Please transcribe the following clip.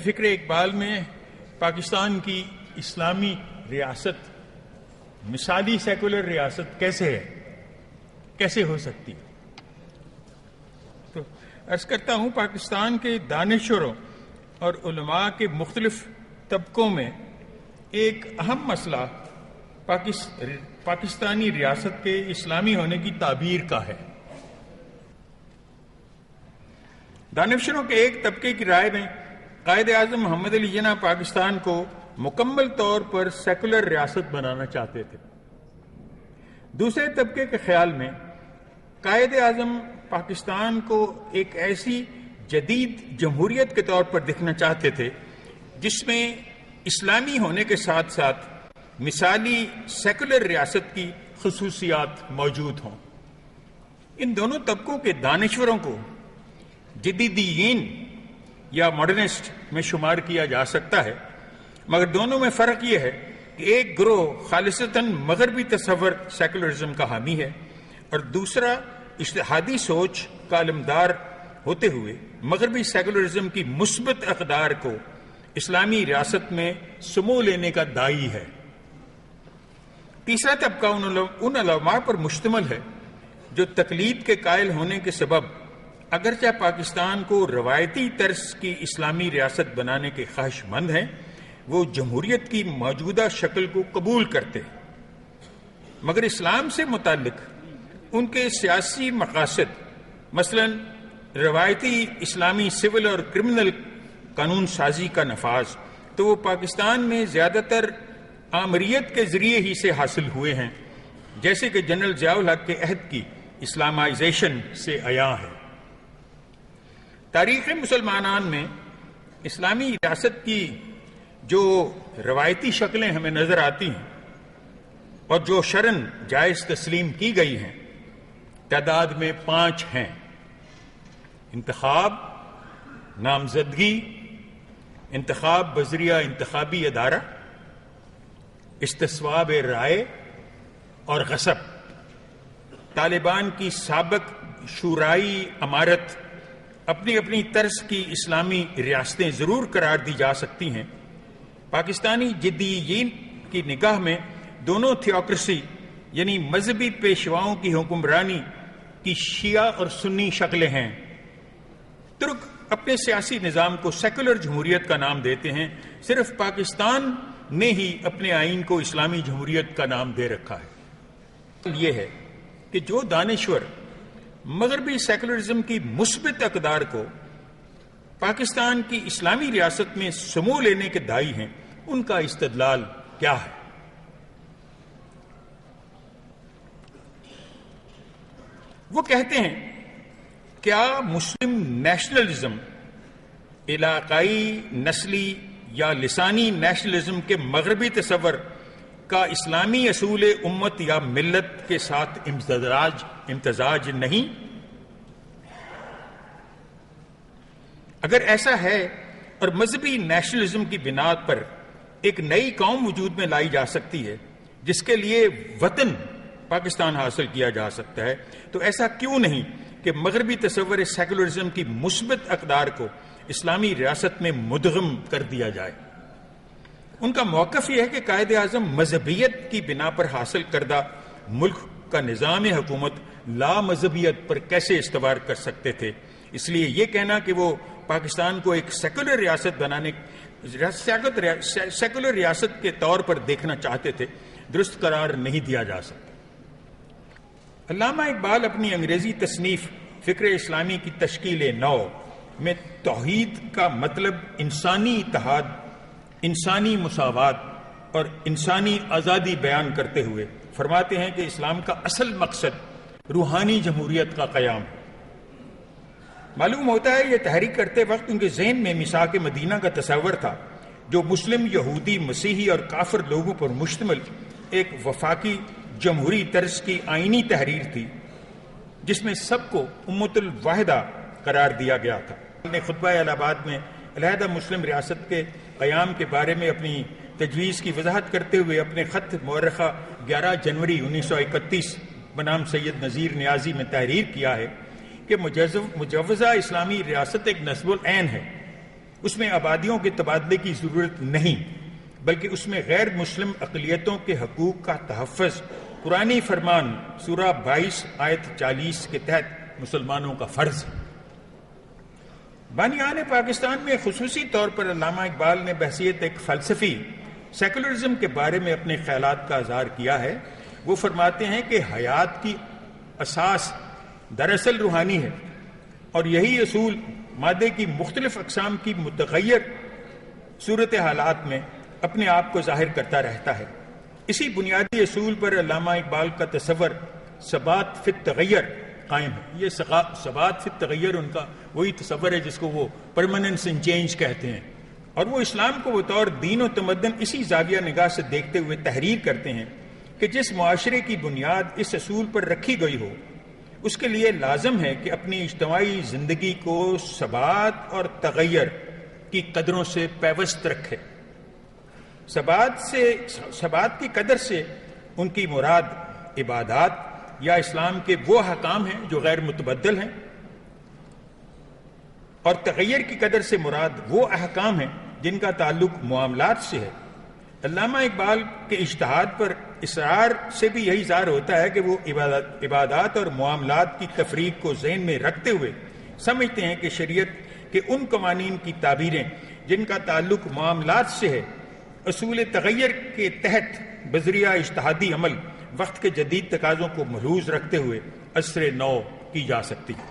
فکر اقبال میں پاکستان کی اسلامی ریاست مثالی سیکولر ریاست کیسے ہے، کیسے ہو سکتی ہے؟ تو عرض کرتا ہوں، پاکستان کے دانشوروں اور علماء کے مختلف طبقوں میں ایک اہم مسئلہ پاکستانی ریاست کے اسلامی ہونے کی تعبیر کا ہے۔ دانشوروں کے ایک طبقے کی رائے میں قائد اعظم محمد علی جناح پاکستان کو مکمل طور پر سیکولر ریاست بنانا چاہتے تھے۔ دوسرے طبقے کے خیال میں قائد اعظم پاکستان کو ایک ایسی جدید جمہوریت کے طور پر دیکھنا چاہتے تھے جس میں اسلامی ہونے کے ساتھ ساتھ مثالی سیکولر ریاست کی خصوصیات موجود ہوں۔ ان دونوں طبقوں کے دانشوروں کو جدیدیین یا ماڈرنسٹ میں شمار کیا جا سکتا ہے، مگر دونوں میں فرق یہ ہے کہ ایک گروہ خالصتاً مغربی تصور سیکولرزم کا حامی ہے اور دوسرا اجتہادی سوچ کا علمدار ہوتے ہوئے مغربی سیکولرزم کی مثبت اقدار کو اسلامی ریاست میں سمو لینے کا داعی ہے۔ تیسرا طبقہ ان علماء پر مشتمل ہے جو تقلید کے قائل ہونے کے سبب اگرچہ پاکستان کو روایتی طرز کی اسلامی ریاست بنانے کے خواہش مند ہیں، وہ جمہوریت کی موجودہ شکل کو قبول کرتے ہیں، مگر اسلام سے متعلق ان کے سیاسی مقاصد، مثلا روایتی اسلامی سول اور کرمنل قانون سازی کا نفاذ، تو وہ پاکستان میں زیادہ تر آمریت کے ذریعے ہی سے حاصل ہوئے ہیں، جیسے کہ جنرل ضیاء الحق کے عہد کی اسلامائزیشن سے عیاں ہے۔ تاریخ مسلمانان میں اسلامی ریاست کی جو روایتی شکلیں ہمیں نظر آتی ہیں اور جو شرعاً جائز تسلیم کی گئی ہیں، تعداد میں 5 ہیں: انتخاب، نامزدگی، انتخاب بذریعہ انتخابی ادارہ، استصواب رائے اور غصب۔ طالبان کی سابق شورائی امارت اپنی اپنی طرز کی اسلامی ریاستیں ضرور قرار دی جا سکتی ہیں۔ پاکستانی جدیدیین کی نگاہ میں دونوں تھیوکریسی یعنی مذہبی پیشواؤں کی حکمرانی کی شیعہ اور سنی شکلیں ہیں۔ ترک اپنے سیاسی نظام کو سیکولر جمہوریت کا نام دیتے ہیں، صرف پاکستان نے ہی اپنے آئین کو اسلامی جمہوریت کا نام دے رکھا ہے۔ یہ ہے کہ جو دانشور مغربی سیکولرزم کی مثبت اقدار کو پاکستان کی اسلامی ریاست میں سمو لینے کے داعی ہیں، ان کا استدلال کیا ہے؟ وہ کہتے ہیں، کیا مسلم نیشنلزم علاقائی، نسلی یا لسانی نیشنلزم کے مغربی تصور کا اسلامی اصول امت یا ملت کے ساتھ امتزاج نہیں؟ اگر ایسا ہے اور مذہبی نیشنلزم کی بنیاد پر ایک نئی قوم وجود میں لائی جا سکتی ہے جس کے لیے وطن پاکستان حاصل کیا جا سکتا ہے، تو ایسا کیوں نہیں کہ مغربی تصور سیکولرزم کی مثبت اقدار کو اسلامی ریاست میں مدغم کر دیا جائے؟ ان کا موقف یہ ہے کہ قائد اعظم مذہبیت کی بنا پر حاصل کردہ ملک کا نظام حکومت لا مذہبیت پر کیسے استوار کر سکتے تھے، اس لیے یہ کہنا کہ وہ پاکستان کو ایک سیکولر ریاست کے طور پر دیکھنا چاہتے تھے، درست قرار نہیں دیا جا سکتا۔ علامہ اقبال اپنی انگریزی تصنیف فکر اسلامی کی تشکیل نو میں توحید کا مطلب انسانی اتحاد، انسانی مساوات اور انسانی آزادی بیان کرتے ہوئے فرماتے ہیں کہ اسلام کا اصل مقصد روحانی جمہوریت کا قیام ہے۔ معلوم ہوتا ہے یہ تحریک کرتے وقت ان کے ذہن میں میثاق مدینہ کا تصور تھا، جو مسلم، یہودی، مسیحی اور کافر لوگوں پر مشتمل ایک وفاقی جمہوری طرز کی آئینی تحریر تھی جس میں سب کو امت الواحدہ قرار دیا گیا تھا۔ نے خطبہ الہ آباد میں علیحدہ مسلم ریاست کے قیام کے بارے میں اپنی تجویز کی وضاحت کرتے ہوئے اپنے خط مورخہ 11 جنوری 1931 بنام سید نذیر نیازی میں تحریر کیا ہے کہ مجوزہ اسلامی ریاست ایک نصب العین ہے اس میں آبادیوں کے تبادلے کی ضرورت نہیں، بلکہ اس میں غیر مسلم اقلیتوں کے حقوق کا تحفظ قرآنی فرمان سورہ 22 آیت 40 کے تحت مسلمانوں کا فرض ہے۔ بانیان پاکستان میں خصوصی طور پر علامہ اقبال نے بحیثیت ایک فلسفی سیکولرزم کے بارے میں اپنے خیالات کا اظہار کیا ہے۔ وہ فرماتے ہیں کہ حیات کی اساس دراصل روحانی ہے، اور یہی اصول مادے کی مختلف اقسام کی متغیر صورت حالات میں اپنے آپ کو ظاہر کرتا رہتا ہے۔ اسی بنیادی اصول پر علامہ اقبال کا تصور ثبات فی التغیر قائم ہے۔ یہ ثبات فی التغیر ان کا وہی تصور ہے جس کو وہ پرماننس ان چینج کہتے ہیں، اور وہ اسلام کو بطور دین و تمدن اسی زاویہ نگاہ سے دیکھتے ہوئے تحریر کرتے ہیں کہ جس معاشرے کی بنیاد اس اصول پر رکھی گئی ہو، اس کے لیے لازم ہے کہ اپنی اجتماعی زندگی کو ثبات اور تغیر کی قدروں سے پیوست رکھے۔ ثبات کی قدر سے ان کی مراد عبادات یا اسلام کے وہ احکام ہیں جو غیر متبدل ہیں، اور تغیر کی قدر سے مراد وہ احکام ہیں جن کا تعلق معاملات سے ہے۔ علامہ اقبال کے اجتہاد پر اصرار سے بھی یہی ظاہر ہوتا ہے کہ وہ عبادات اور معاملات کی تفریق کو ذہن میں رکھتے ہوئے سمجھتے ہیں کہ شریعت کے ان قوانین کی تعبیریں جن کا تعلق معاملات سے ہے، اصول تغیر کے تحت بذریعہ اجتہادی عمل وقت کے جدید تقاضوں کو ملحوظ رکھتے ہوئے عصر نو کی جا سکتی ہے۔